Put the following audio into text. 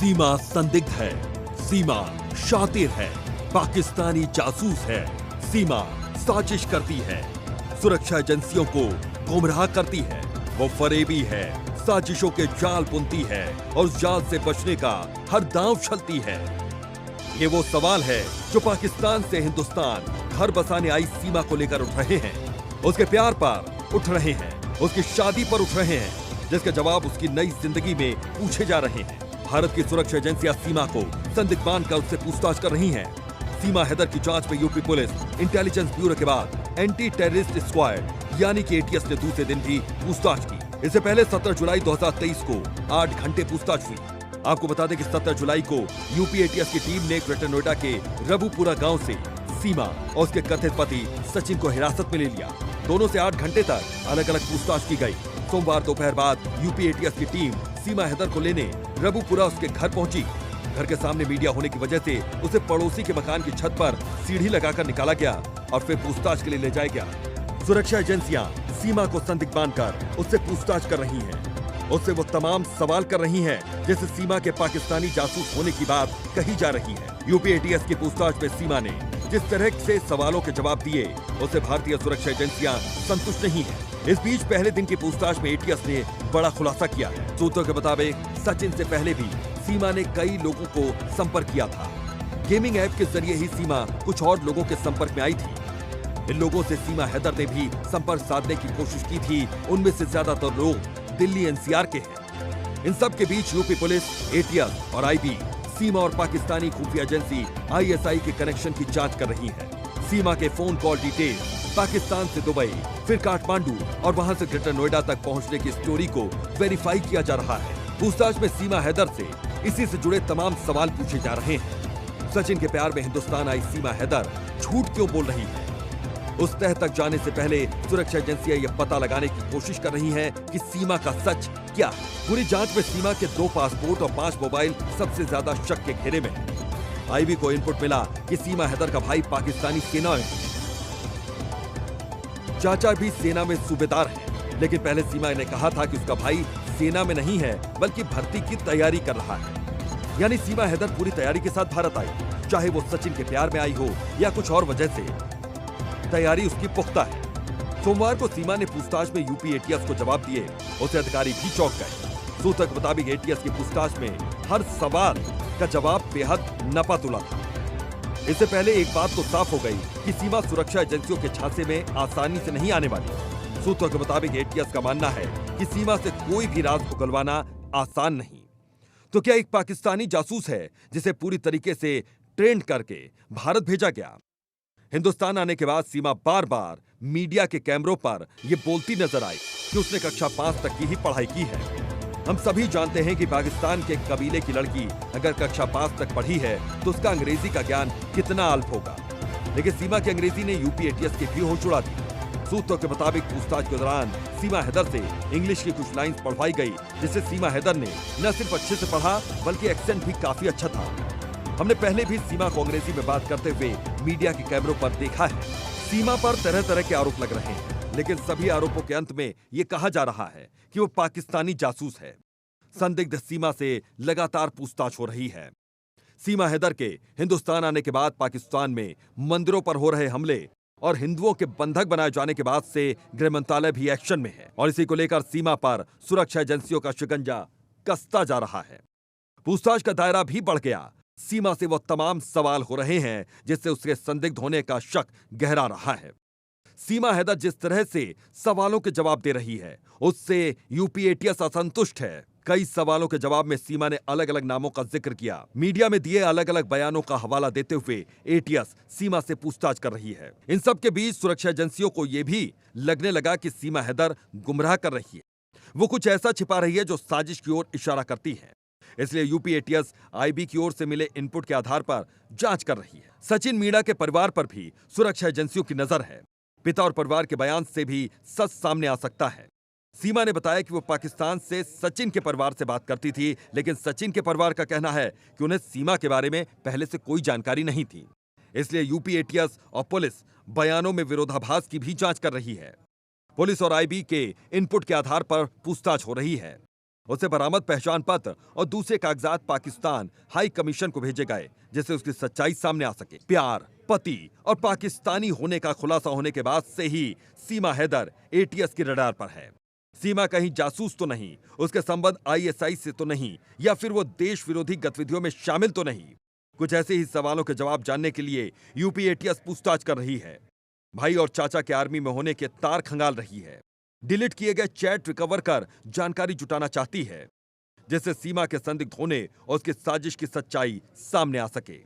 सीमा संदिग्ध है, सीमा शातिर है, पाकिस्तानी जासूस है, सीमा साजिश करती है, सुरक्षा एजेंसियों को गुमराह करती है, वो फरेबी है, साजिशों के जाल बुनती है और जाल से बचने का हर दांव छलती है। ये वो सवाल है जो पाकिस्तान से हिंदुस्तान घर बसाने आई सीमा को लेकर उठ रहे हैं, उसके प्यार पर उठ रहे हैं, उसकी शादी पर उठ रहे हैं, जिसके जवाब उसकी नई जिंदगी में पूछे जा रहे हैं। भारत की सुरक्षा एजेंसियां सीमा को संदिग्ध मानकर उससे पूछताछ कर रही हैं। सीमा हैदर की जांच में यूपी पुलिस इंटेलिजेंस ब्यूरो के बाद एंटी टेररिस्ट स्क्वाड यानी कि एटीएस ने दूसरे दिन भी पूछताछ की। इससे पहले 17 जुलाई 2023 को 8 घंटे पूछताछ हुई। आपको बता दें कि 17 जुलाई को यूपी एटीएस की टीम ने ग्रेटर नोएडा के रबुपुरा गांव से सीमा और उसके कथित पति सचिन को हिरासत में ले लिया। दोनों से 8 घंटे तक अलग अलग पूछताछ की गई। सोमवार दोपहर बाद यूपी एटीएस की टीम सीमा हैदर को लेने रबुपुरा उसके घर पहुंची। घर के सामने मीडिया होने की वजह से उसे पड़ोसी के मकान की छत पर सीढ़ी लगाकर निकाला गया और फिर पूछताछ के लिए ले जाया गया। सुरक्षा एजेंसियां सीमा को संदिग्ध मानकर उससे पूछताछ कर रही हैं। उससे वो तमाम सवाल कर रही हैं जैसे सीमा के पाकिस्तानी जासूस होने की बात कही जा रही है। यूपी एटीएस की पूछताछ में सीमा ने जिस तरह से सवालों के जवाब दिए उससे भारतीय सुरक्षा एजेंसियां संतुष्ट नहीं है। इस बीच पहले दिन की पूछताछ में एटीएस ने बड़ा खुलासा किया है। सूत्रों के मुताबिक सचिन से पहले भी सीमा ने कई लोगों को संपर्क किया था। गेमिंग ऐप के जरिए ही सीमा कुछ और लोगों के संपर्क में आई थी। इन लोगों से सीमा हैदर ने भी संपर्क साधने की कोशिश की थी। उनमें से ज्यादातर लोग दिल्ली एनसीआर के हैं। इन सब के बीच यूपी पुलिस, एटीएस और आईबी सीमा और पाकिस्तानी खुफिया एजेंसी आईएसआई के कनेक्शन की जांच कर रही है। सीमा के फोन कॉल डिटेल, पाकिस्तान से दुबई, फिर काठमांडू और वहां से ग्रेटर नोएडा तक पहुंचने की स्टोरी को वेरीफाई किया जा रहा है। पूछताछ में सीमा हैदर से इसी से जुड़े तमाम सवाल पूछे जा रहे हैं। सचिन के प्यार में हिंदुस्तान आई सीमा हैदर झूठ क्यों बोल रही है? उस तह तक जाने से पहले सुरक्षा एजेंसियां यह पता लगाने की कोशिश कर रही हैं कि सीमा का सच क्या है। पूरी जांच में सीमा के 2 पासपोर्ट और 5 मोबाइल सबसे ज्यादा शक के घेरे में है। आईबी को इनपुट मिला कि सीमा हैदर का भाई पाकिस्तानी सेना में, चाचा भी सेना में सूबेदार है, लेकिन पहले सीमा ने कहा था कि उसका भाई सेना में नहीं है बल्कि भर्ती की तैयारी कर रहा है। यानी सीमा हैदर पूरी तैयारी के साथ भारत आई, चाहे वो सचिन के प्यार में आई हो या कुछ और वजह से, तैयारी उसकी पुख्ता है। सोमवार को सीमा ने पूछताछ में यूपी एटीएस को जवाब दिए। उसे अधिकारी भी चौंक गए। सूत्र के मुताबिक एटीएस की पूछताछ में हर सवाल का जवाब बेहद नपा-तुला था। इससे पहले एक बात तो साफ हो गई कि सीमा सुरक्षा एजेंसियों के झांसे में आसानी से नहीं आने वाली। सूत्रों के मुताबिक एटीएस का मानना है कि सीमा से कोई भी राज उगलवाना आसान नहीं। तो क्या एक पाकिस्तानी जासूस है जिसे पूरी तरीके से ट्रेन करके भारत भेजा गया? हिंदुस्तान आने के बाद सीमा बार बार मीडिया के कैमरों पर यह बोलती नजर आई कि उसने कक्षा 5 तक की ही पढ़ाई की है। हम सभी जानते हैं कि पाकिस्तान के कबीले की लड़की अगर कक्षा 5 तक पढ़ी है तो उसका अंग्रेजी का ज्ञान कितना अल्प होगा। लेकिन सीमा की अंग्रेजी ने यूपी एटीएस की भी होश उड़ा दी। सूत्रों के मुताबिक पूछताछ के दौरान सीमा हैदर से इंग्लिश की कुछ लाइंस पढ़वाई गई, जिससे सीमा हैदर ने न सिर्फ अच्छे से पढ़ा बल्कि एक्सेंट भी काफी अच्छा था। हमने पहले भी सीमा को अंग्रेजी में बात करते हुए मीडिया के कैमरों पर देखा है। सीमा पर तरह तरह के आरोप लग रहे हैं, लेकिन सभी आरोपों के अंत में ये कहा जा रहा है कि वो पाकिस्तानी जासूस है। संदिग्ध सीमा से लगातार पूछताछ हो रही है। सीमा हैदर के हिंदुस्तान आने के बाद पाकिस्तान में मंदिरों पर हो रहे हमले और हिंदुओं के बंधक बनाए जाने के बाद से गृह मंत्रालय भी एक्शन में है और इसी को लेकर सीमा पर सुरक्षा एजेंसियों का शिकंजा कसता जा रहा है। पूछताछ का दायरा भी बढ़ गया। सीमा से वो तमाम सवाल हो रहे हैं जिससे उसके संदिग्ध होने का शक गहरा रहा है। सीमा हैदर जिस तरह से सवालों के जवाब दे रही है उससे यूपी एटीएस असंतुष्ट है। कई सवालों के जवाब में सीमा ने अलग अलग नामों का जिक्र किया। मीडिया में दिए अलग अलग बयानों का हवाला देते हुए एटीएस सीमा से पूछताछ कर रही है। इन सब के बीच सुरक्षा एजेंसियों को यह भी लगने लगा कि सीमा हैदर गुमराह कर रही है। वो कुछ ऐसा छिपा रही है जो साजिश की ओर इशारा करती है। इसलिए यूपी एटीएस आईबी की ओर से मिले इनपुट के आधार पर जांच कर रही है। सचिन मीणा के परिवार पर भी सुरक्षा एजेंसियों की नजर है। पिता और परिवार के बयान से भी सच सामने आ सकता है। सीमा ने बताया कि वो पाकिस्तान से सचिन के परिवार से बात करती थी, लेकिन सचिन के परिवार का कहना है कि उन्हें सीमा के बारे में पहले से कोई जानकारी नहीं थी। इसलिए यूपी एटीएस और पुलिस बयानों में विरोधाभास की भी जांच कर रही है। पुलिस और आईबी के इनपुट के आधार पर पूछताछ हो रही है। उसे बरामद पहचान पत्र और दूसरे कागजात पाकिस्तान हाई कमीशन को भेजे गए, जिससे उसकी सच्चाई सामने आ सके। प्यार, पति और पाकिस्तानी होने का खुलासा होने के बाद से ही सीमा हैदर एटीएस की रडार पर है। सीमा कहीं जासूस तो नहीं, उसके संबंध आईएसआई से तो नहीं, या फिर वो देश विरोधी गतिविधियों में शामिल तो नहीं। कुछ ऐसे ही सवालों के जवाब जानने के लिए यूपी एटीएस पूछताछ कर रही है। भाई और चाचा के आर्मी में होने के तार खंगाल रही है। डिलीट किए गए चैट रिकवर कर जानकारी जुटाना चाहती है, जिससे सीमा के संदिग्ध होने और उसकी साजिश की सच्चाई सामने आ सके।